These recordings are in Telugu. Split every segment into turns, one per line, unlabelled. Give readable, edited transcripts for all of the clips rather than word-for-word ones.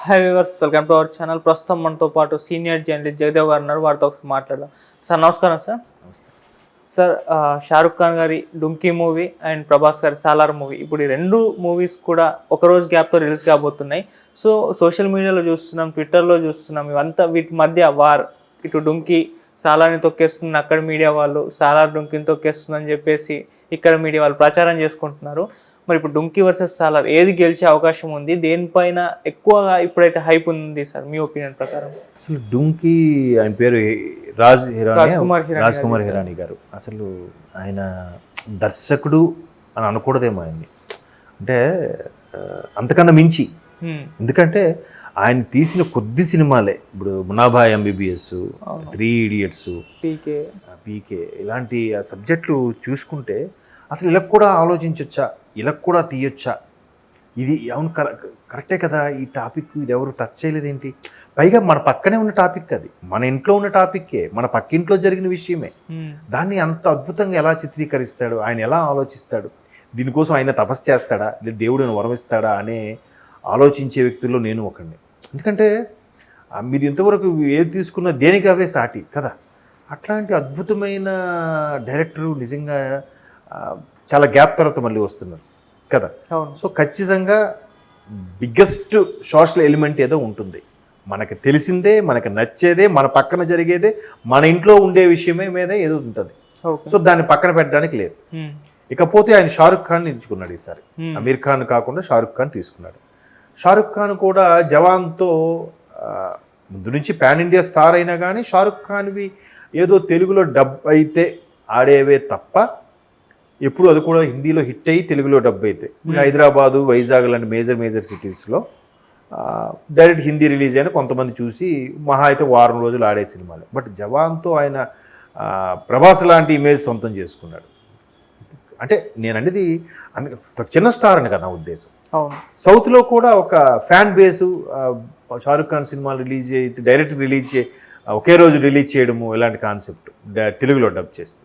Hi viewers, welcome to our channel. ప్రస్తుతం మనతో పాటు సీనియర్ జర్నలిస్ట్ జగదేవ్ గారు ఉన్నారు. వారితో ఒకసారి మాట్లాడదాం. సార్ నమస్కారం. సార్
నమస్తే
సార్ షారుఖ్ ఖాన్ గారి డుంకీ మూవీ అండ్ ప్రభాస్ గారి సాలార్ మూవీ, ఇప్పుడు ఈ రెండు మూవీస్ కూడా ఒకరోజు గ్యాప్తో రిలీజ్ కాబోతున్నాయి. సో సోషల్ మీడియాలో చూస్తున్నాం, ట్విట్టర్లో చూస్తున్నాం, ఇవంతా వీటి మధ్య వార్. ఇటు డుంకీ సాలార్ని తొక్కేస్తుంది, అక్కడ మీడియా వాళ్ళు సాలార్ డుంకీని తొక్కేస్తుందని చెప్పేసి ఇక్కడ మీడియా వాళ్ళు ప్రచారం చేసుకుంటున్నారు. మరి ఇప్పుడు డుంకీ వర్సెస్ సాలార్ ఏది గెలిచే అవకాశం ఉంది? దేనిపైన ఎక్కువగా ఇప్పుడైతే హైప్ ఉంది సార్ మీ ఒపీనియన్ ప్రకారం?
అసలు డుంకీ ఆయన పేరు రాజ్ కుమార్ హిరానీ గారు. అసలు ఆయన దర్శకుడు అని అనకూడదేమో ఆయన్ని, అంటే అంతకన్నా మించి. ఎందుకంటే ఆయన తీసిన కొద్ది సినిమాలే, ఇప్పుడు మునాభాయ్ ఎంబీబీఎస్, 3 Idiots, పీకే ఇలాంటి సబ్జెక్టులు చూసుకుంటే అసలు ఇలా కూడా ఆలోచించవచ్చా, ఇలా కూడా తీయొచ్చా, ఇది అవును కరెక్టే కదా, ఈ టాపిక్ ఇది ఎవరు టచ్ చేయలేదేంటి, పైగా మన పక్కనే ఉన్న టాపిక్, అది మన ఇంట్లో ఉన్న టాపిక్కే, మన పక్కింట్లో జరిగిన విషయమే. దాన్ని అంత అద్భుతంగా ఎలా చిత్రీకరిస్తాడు, ఆయన ఎలా ఆలోచిస్తాడు, దీనికోసం ఆయన తపస్సు చేస్తాడా లేదా దేవుడిని వరమిస్తాడా అనే ఆలోచించే వ్యక్తుల్లో నేను ఒకడిని. ఎందుకంటే మీరు ఇంతవరకు ఏది తీసుకున్న దేనికి అవే సాటి కదా. అట్లాంటి అద్భుతమైన డైరెక్టరు నిజంగా చాలా గ్యాప్ తర్వాత మళ్ళీ వస్తున్నారు కదా. సో ఖచ్చితంగా బిగ్గెస్ట్ సోషల్ ఎలిమెంట్ ఏదో ఉంటుంది, మనకు తెలిసిందే, మనకు నచ్చేదే, మన పక్కన జరిగేదే, మన ఇంట్లో ఉండే విషయమే మీద ఏదో ఉంటుంది. సో దాన్ని పక్కన పెట్టడానికి లేదు. ఇకపోతే ఆయన షారుఖ్ ఖాన్ ఎంచుకున్నాడు ఈసారి. అమీర్ ఖాన్ కాకుండా షారుఖ్ ఖాన్ తీసుకున్నాడు. షారుఖ్ ఖాన్ కూడా జవాన్తో ముందు నుంచి పాన్ ఇండియా స్టార్ అయినా కానీ షారుఖ్ ఖాన్వి ఏదో తెలుగులో డబ్ అయితే ఆడేవే తప్ప ఎప్పుడు అది కూడా హిందీలో హిట్ అయ్యి తెలుగులో డబ్ అయితే. హైదరాబాదు, వైజాగ్ లాంటి మేజర్ సిటీస్లో డైరెక్ట్ హిందీ రిలీజ్ అయినా కొంతమంది చూసి మహా అయితే వారం రోజులు ఆడే సినిమాలు. బట్ జవాన్తో ఆయన ప్రభాస్ లాంటి ఇమేజ్ సొంతం చేసుకున్నాడు. అంటే నేను అనేది చిన్న స్టార్ అని కదా నా ఉద్దేశం. సౌత్లో కూడా ఒక ఫ్యాన్ బేసు, షారుఖ్ ఖాన్ సినిమాలు రిలీజ్ అయితే డైరెక్ట్ రిలీజ్ ఒకే రోజు రిలీజ్ చేయడము, ఇలాంటి కాన్సెప్ట్ తెలుగులో డబ్ చేస్తుంది.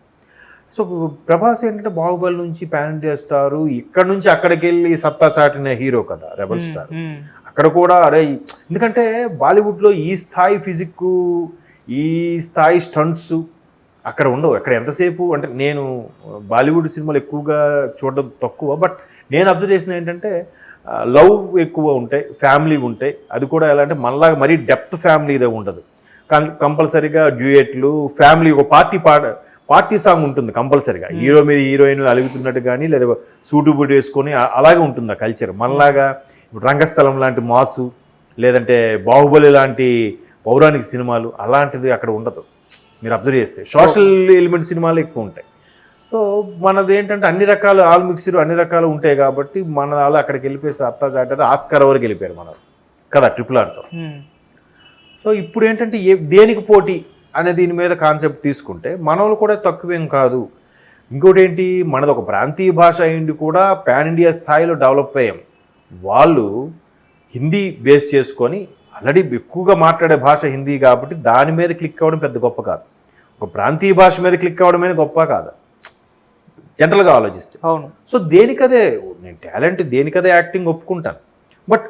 సో ప్రభాస్ ఏంటంటే బాహుబలి నుంచి పాన్ ఇండియా స్టారు, ఇక్కడ నుంచి అక్కడికి వెళ్ళి సత్తా చాటిన హీరో కదా, రెబల్ స్టార్. అక్కడ కూడా అరే, ఎందుకంటే బాలీవుడ్లో ఈ స్థాయి ఫిజిక్, ఈ స్థాయి స్టంట్స్ అక్కడ ఉండవు. అక్కడ ఎంతసేపు అంటే నేను బాలీవుడ్ సినిమాలు ఎక్కువగా చూడడం తక్కువ, బట్ నేను అబ్జర్వ్ చేసింది ఏంటంటే లవ్ ఎక్కువ ఉంటాయి, ఫ్యామిలీ ఉంటాయి. అది కూడా ఎలా అంటే మనలాగా మరీ డెప్త్ ఫ్యామిలీ ఇదే ఉండదు. కంపల్సరీగా డ్యూయెట్లు, ఫ్యామిలీ, ఒక పార్టీ సాంగ్ ఉంటుంది కంపల్సరీగా. హీరో మీద హీరోయిన్ అలుగుతున్నట్టు కానీ, లేదా సూటు బూటు వేసుకొని అలాగే ఉంటుంది ఆ కల్చర్. మనలాగా రంగస్థలం లాంటి మాసు, లేదంటే బాహుబలి లాంటి పౌరాణిక సినిమాలు అలాంటిది అక్కడ ఉండదు. మీరు అబ్జర్వ్ చేస్తే సోషల్ ఎలిమెంట్ సినిమాలు ఎక్కువ ఉంటాయి. సో మనది ఏంటంటే అన్ని రకాలు ఆల్ మిక్సర్ అన్ని రకాలు ఉంటాయి కాబట్టి మన వాళ్ళు అక్కడికి వెళ్ళిపోయి అత్తా చాటారు, ఆస్కార్ వరకు వెళ్ళిపోయారు మన కదా RRRతో. సో ఇప్పుడు ఏంటంటే దేనికి పోటీ అనే దీని మీద కాన్సెప్ట్ తీసుకుంటే మనోళ్ళు కూడా తక్కువేం కాదు. ఇంకోటి ఏంటి, మనది ఒక ప్రాంతీయ భాష అయింది కూడా పాన్ ఇండియా స్థాయిలో డెవలప్ అయ్యాం. వాళ్ళు హిందీ బేస్ చేసుకొని ఆల్రెడీ ఎక్కువగా మాట్లాడే భాష హిందీ కాబట్టి దాని మీద క్లిక్ అవ్వడం పెద్ద గొప్ప కాదు. ఒక ప్రాంతీయ భాష మీద క్లిక్ అవ్వడమే గొప్ప కాదు జనరల్గా ఆలోచిస్తే. అవును. సో దేనికదే నేను టాలెంట్, దేనికదే యాక్టింగ్ ఒప్పుకుంటాను. బట్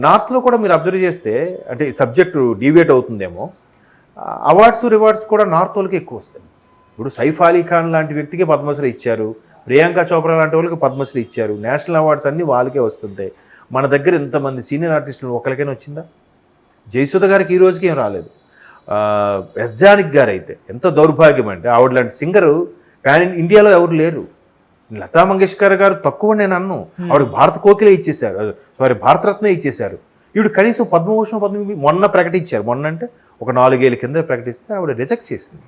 నార్త్లో కూడా మీరు అబ్జర్వ్ చేస్తే, అంటే సబ్జెక్టు డీవియేట్ అవుతుందేమో, అవార్డ్స్ రివార్డ్స్ కూడా నార్త్ వాళ్ళకి ఎక్కువ వస్తాయి. ఇప్పుడు సైఫ్ అలీ ఖాన్ లాంటి వ్యక్తికి పద్మశ్రీ ఇచ్చారు, ప్రియాంక చోప్రా లాంటి వాళ్ళకి పద్మశ్రీ ఇచ్చారు, నేషనల్ అవార్డ్స్ అన్నీ వాళ్ళకే వస్తుంటాయి. మన దగ్గర ఇంతమంది సీనియర్ ఆర్టిస్టులు ఒకరికైనా వచ్చిందా? జయసుధ గారికి ఈ రోజుకి ఏం రాలేదు. ఎస్ జానకి గారు అయితే ఎంత దౌర్భాగ్యం అంటే, ఆవిడ లాంటి సింగరు పాన్ ఇండియాలో ఎవరు లేరు. లతా మంగేష్కర్ గారు తక్కువ నేను అన్ను, ఆవిడకి భారత కోకిలే ఇచ్చేశారు, భారతరత్న ఇచ్చేశారు. ఈవిడ కనీసం పద్మభూషణ్ మొన్న ప్రకటించారు. మొన్న అంటే ఒక 4 ఏళ్ళ కింద ప్రకటిస్తే ఆవిడ రిజెక్ట్ చేసింది.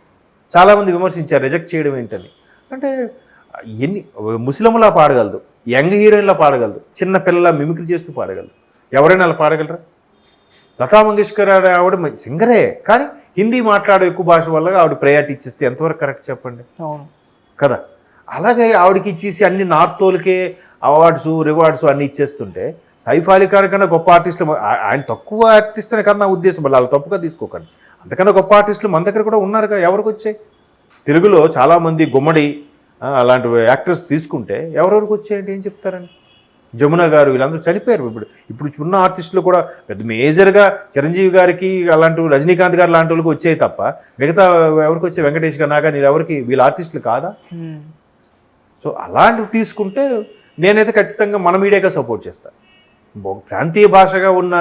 చాలామంది విమర్శించారు రిజెక్ట్ చేయడం ఏంటని. అంటే ముస్లింలా పాడగలదు, యంగ్ హీరోయిన్లా పాడగలదు, చిన్న పిల్లల మిమిక్రీ చేస్తూ పాడగలదు. ఎవరైనా అలా పాడగలరా? లతా మంగేష్కర్ ఆవిడ సింగరే, కానీ హిందీ మాట్లాడే ఎక్కువ భాష వల్ల ఆవిడ ప్రయారిటీ ఇచ్చేస్తే ఎంతవరకు కరెక్ట్ చెప్పండి? అవును కదా. అలాగే ఆవిడకి ఇచ్చేసి అన్ని నార్త్ వాళ్ళకే అవార్డ్స్ రివార్డ్స్ అన్నీ ఇచ్చేస్తుంటే సైఫ్ అలీ ఖాన్ కన్నా గొప్ప ఆర్టిస్టులు, ఆయన తక్కువ ఆర్టిస్ట్ అని కన్నా ఉద్దేశం, మళ్ళీ వాళ్ళు తప్పుగా తీసుకోకండి, అంతకన్నా గొప్ప ఆర్టిస్టులు మన దగ్గర కూడా ఉన్నారుగా. ఎవరికి వచ్చాయి? తెలుగులో చాలామంది గుమ్మడి అలాంటి యాక్టర్స్ తీసుకుంటే ఎవరెవరికి వచ్చాయంటే ఏం చెప్తారండి? జమున గారు వీళ్ళందరూ చనిపోయారు. ఇప్పుడు ఉన్న ఆర్టిస్టులు కూడా పెద్ద మేజర్గా చిరంజీవి గారికి అలాంటి రజనీకాంత్ గారు లాంటి వాళ్ళకి వచ్చాయి తప్ప మిగతా ఎవరికి వచ్చే వెంకటేష్ గారు నాగా ఎవరికి వీళ్ళ ఆర్టిస్టులు కాదా? సో అలాంటివి తీసుకుంటే నేనైతే ఖచ్చితంగా మన మీడియాగా సపోర్ట్ చేస్తాను. ప్రాంతీయ భాషగా ఉన్న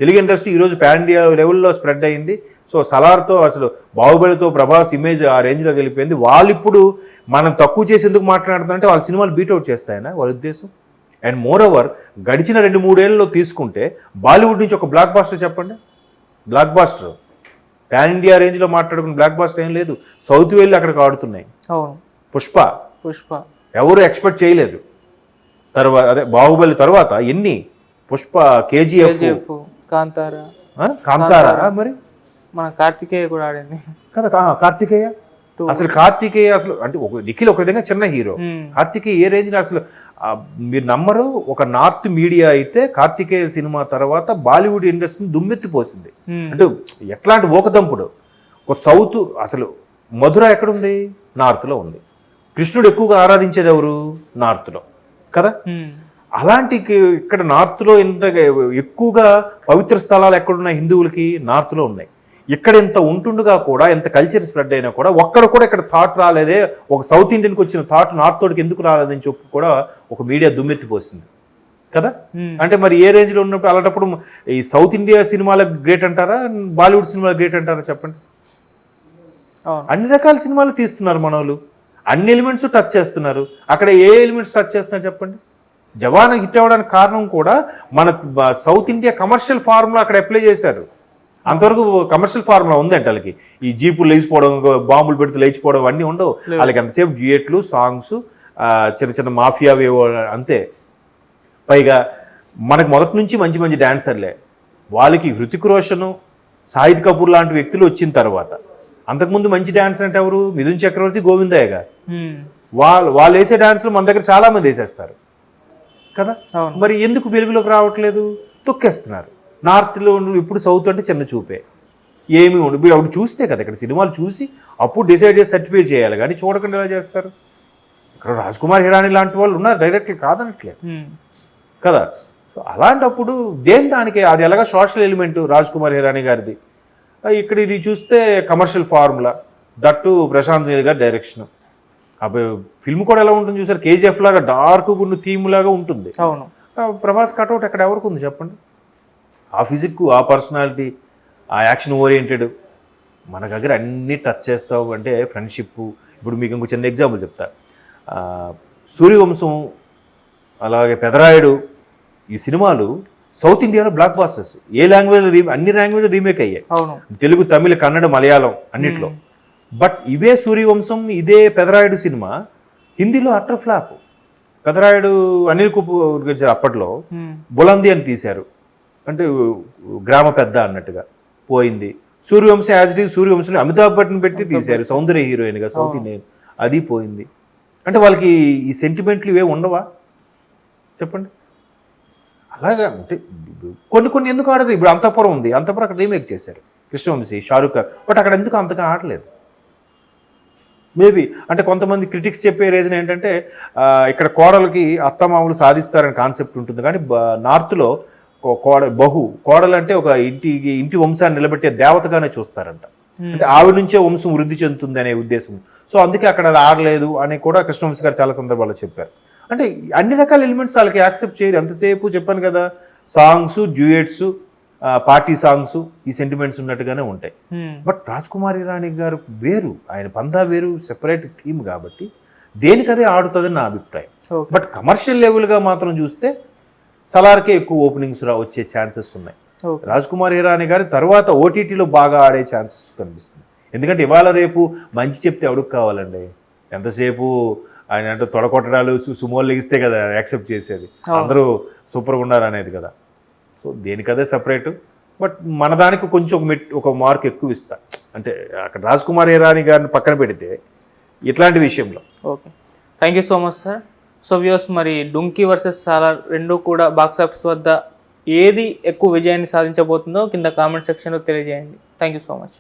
తెలుగు ఇండస్ట్రీ ఈరోజు పాన్ ఇండియా లెవెల్లో స్ప్రెడ్ అయింది. సో సలార్తో అసలు బాహుబలితో ప్రభాస్ ఇమేజ్ ఆ రేంజ్లోకి వెళ్ళిపోయింది. వాళ్ళు ఇప్పుడు మనం తక్కువ చేసి ఎందుకు మాట్లాడుతారంటే వాళ్ళ సినిమాలు బీట్అవుట్ చేస్తాయనా వాళ్ళ ఉద్దేశం. అండ్ మోర్ ఓవర్ గడిచిన 2-3 ఏళ్ళలో తీసుకుంటే బాలీవుడ్ నుంచి ఒక బ్లాక్ బాస్టర్ చెప్పండి. బ్లాక్ బాస్టర్ పాన్ ఇండియా రేంజ్లో మాట్లాడుకున్న బ్లాక్ బాస్టర్ ఏం లేదు. సౌత్ వెళ్ళి అక్కడికి ఆడుతున్నాయి. పుష్ప ఎవరు ఎక్స్పెక్ట్ చేయలేదు. తర్వాత అదే బాహుబలి తర్వాత ఎన్ని పుష్ప, కేజీఎఫ్, కాంతారా మరి
మన కార్తికేయ కూడా ఆడింది
కదా. కార్తికేయ అసలు అసలు అంటే నిఖిల్ ఒక విధంగా చిన్న హీరో. కార్తికేయ ఏ రేంజ్ అసలు మీరు నమ్మరు. ఒక నార్త్ మీడియా అయితే కార్తికేయ సినిమా తర్వాత బాలీవుడ్ ఇండస్ట్రీని దుమ్మెత్తిపోసింది. అంటే ఎట్లాంటి ఓకదంపుడు. ఒక సౌత్ అసలు మధుర ఎక్కడుంది? నార్త్లో ఉంది. కృష్ణుడు ఎక్కువగా ఆరాధించేది ఎవరు? నార్త్లో కదా. అలాంటి ఇక్కడ నార్త్లో ఇంత ఎక్కువగా పవిత్ర స్థలాలు ఎక్కడున్నాయి హిందువులకి? నార్త్లో ఉన్నాయి. ఇక్కడ ఇంత ఉంటుండగా కూడా ఎంత కల్చర్ స్ప్రెడ్ అయినా కూడా ఒక్కడ కూడా ఇక్కడ థాట్ రాలేదే. ఒక సౌత్ ఇండియన్కి వచ్చిన థాట్ నార్త్ తోడికి ఎందుకు రాలేదని చెప్పి కూడా ఒక మీడియా దుమ్మెత్తిపోసింది కదా. అంటే మరి ఏ రేంజ్లో ఉన్నప్పుడు అలాంటప్పుడు ఈ సౌత్ ఇండియా సినిమాలకు గ్రేట్ అంటారా, బాలీవుడ్ సినిమాలకు గ్రేట్ అంటారా చెప్పండి? అన్ని రకాల సినిమాలు తీస్తున్నారు మన వాళ్ళు, అన్ని ఎలిమెంట్స్ టచ్ చేస్తున్నారు. అక్కడ ఏ ఎలిమెంట్స్ టచ్ చేస్తున్నారు చెప్పండి? జవాన్ హిట్ అవ్వడానికి కారణం కూడా మన సౌత్ ఇండియా కమర్షియల్ ఫార్ములా అక్కడ అప్లై చేశారు. అంతవరకు కమర్షియల్ ఫార్ములా ఉందంటే వాళ్ళకి ఈ జీపులు లేచిపోవడం, బాంబులు పెడితే లేచిపోవడం అన్నీ ఉండవు వాళ్ళకి. ఎంతసేపు డ్యూయెట్లు, సాంగ్స్, చిన్న చిన్న మాఫియా అంతే. పైగా మనకు మొదటి నుంచి మంచి మంచి డాన్సర్లే. వాళ్ళకి హృతిక్ రోషన్, షాహిద్ కపూర్ లాంటి వ్యక్తులు వచ్చిన తర్వాత అంతకుముందు మంచి డాన్సర్ అంటే ఎవరు? మిథున్ చక్రవర్తి, గోవిందయ్య గారు. వాళ్ళు వేసే డాన్సులు మన దగ్గర చాలా మంది వేసేస్తారు కదా. మరి ఎందుకు వెలుగులోకి రావట్లేదు? తొక్కేస్తున్నారు. నార్త్లో ఇప్పుడు సౌత్ అంటే చిన్న చూపే, ఏమి ఉండదు. మీరు అప్పుడు చూస్తే కదా ఇక్కడ సినిమాలు చూసి అప్పుడు డిసైడ్ చేసి సర్టిఫికేట్ చేయాలి, కానీ చూడకుండా ఎలా చేస్తారు? ఇక్కడ రాజ్ కుమార్ హిరానీ లాంటి వాళ్ళు ఉన్నారు, డైరెక్ట్లీ కాదనట్లేదు కదా. సో అలాంటప్పుడు దానికి అది ఎలాగా సోషల్ ఎలిమెంట్ రాజ్ కుమార్ హిరానీ గారిది. ఇక్కడ ఇది చూస్తే commercial formula, that Prashanth Neel గారి డైరెక్షన్. అప్పుడు ఫిల్మ్ కూడా ఎలా ఉంటుంది చూసారు? కేజీఎఫ్ లాగా డార్క్ ఉన్న థీమ్ లాగా ఉంటుంది.
అవును.
ప్రభాస్ కట్అవుట్ ఎక్కడ ఎవరికి ఉంది చెప్పండి? ఆ ఫిజిక్, ఆ పర్సనాలిటీ, ఆ యాక్షన్ ఓరియంటెడ్ మన దగ్గర అన్నీ టచ్ చేస్తావు అంటే ఫ్రెండ్షిప్. ఇప్పుడు మీకు ఇంకో చిన్న ఎగ్జాంపుల్ చెప్తా. సూర్యవంశం, అలాగే పెదరాయుడు, ఈ సినిమాలు సౌత్ ఇండియాలో బ్లాక్ బాస్టర్స్. ఏ లాంగ్వేజ్ అన్ని లాంగ్వేజ్ రీమేక్ అయ్యాయి, తెలుగు, తమిళ, కన్నడ, మలయాళం అన్నిట్లో. బట్ ఇవే సూర్యవంశం, ఇదే పెదరాయుడు సినిమా హిందీలో అటర్ ఫ్లాప్. పెదరాయుడు అనిల్ కపూర్ అప్పట్లో బులంది అని తీశారు, అంటే గ్రామ పెద్ద అన్నట్టుగా పోయింది. సూర్యవంశ యాజ్ ఇట్ ఈజ్ సూర్యవంశంలో అమితాబ్ బచ్చన్ పెట్టి తీశారు, సౌందర్య హీరోయిన్గా, సౌత్ ఇండియన్, అది పోయింది. అంటే వాళ్ళకి ఈ సెంటిమెంట్లు ఇవే ఉండవా చెప్పండి? అలాగా అంటే కొన్ని ఎందుకు ఆడదు? ఇప్పుడు అంతఃపురం ఉంది, అంతఃపురం అక్కడ రీమేక్ చేశారు కృష్ణవంశీ, షారూఖ్ ఖాన్, బట్ అక్కడ ఎందుకు అంతగా ఆడలేదు? మేబీ అంటే కొంతమంది క్రిటిక్స్ చెప్పే రీజన్ ఏంటంటే ఇక్కడ కోడలకి అత్తమామలు సాధిస్తారనే కాన్సెప్ట్ ఉంటుంది, కానీ నార్త్లో కోడలు అంటే ఒక ఇంటి వంశాన్ని నిలబెట్టే దేవతగానే చూస్తారంట. అంటే ఆవిడ నుంచే వంశం వృద్ధి చెందుతుంది అనే ఉద్దేశం. సో అందుకే అక్కడ అది ఆడలేదు అని కూడా కృష్ణవంశీ గారు చాలా సందర్భాల్లో చెప్పారు. అంటే అన్ని రకాల ఎలిమెంట్స్ వాళ్ళకి యాక్సెప్ట్ చేయరు. ఎంతసేపు చెప్పాను కదా, సాంగ్స్, డ్యూయెట్స్, పార్టీ సాంగ్స్, ఈ సెంటిమెంట్స్ ఉన్నట్టుగానే ఉంటాయి. బట్ రాజ్ కుమార్ హిరానీ గారు వేరు, ఆయన పందా వేరు, సెపరేట్ థీమ్ కాబట్టి దేనికదే ఆడుతుందని నా అభిప్రాయం. బట్ కమర్షియల్ లెవెల్గా మాత్రం చూస్తే సలార్కే ఎక్కువ ఓపెనింగ్స్ వచ్చే ఛాన్సెస్ ఉన్నాయి. రాజ్ కుమార్ హిరానీ గారి తర్వాత ఓటీటీలో బాగా ఆడే ఛాన్సెస్ కనిపిస్తుంది. ఎందుకంటే ఇవాళ రేపు మంచి చెప్తే ఎవరికి కావాలండి? ఎంతసేపు ఆయన అంటే తొడకొట్టడాలు, సుమోలు లెగిస్తే కదా యాక్సెప్ట్ చేసేది, అందరూ సూపర్గా ఉన్నారు అనేది కదా. So దేనికదే separate. బట్ మన దానికి కొంచెం ఒక మార్క్ ఎక్కువ ఇస్తా. అంటే అక్కడ రాజ్ కుమార్ హిరానీ గారిని పక్కన పెడితే ఇట్లాంటి విషయంలో.
Okay, thank you so much sir. So viewers, మరి డుంకీ వర్సెస్ సాలార్ రెండు కూడా బాక్స్ ఆఫీస్ వద్ద ఏది ఎక్కువ విజయాన్ని సాధించబోతుందో కింద కామెంట్ సెక్షన్లో తెలియజేయండి. Thank you so much.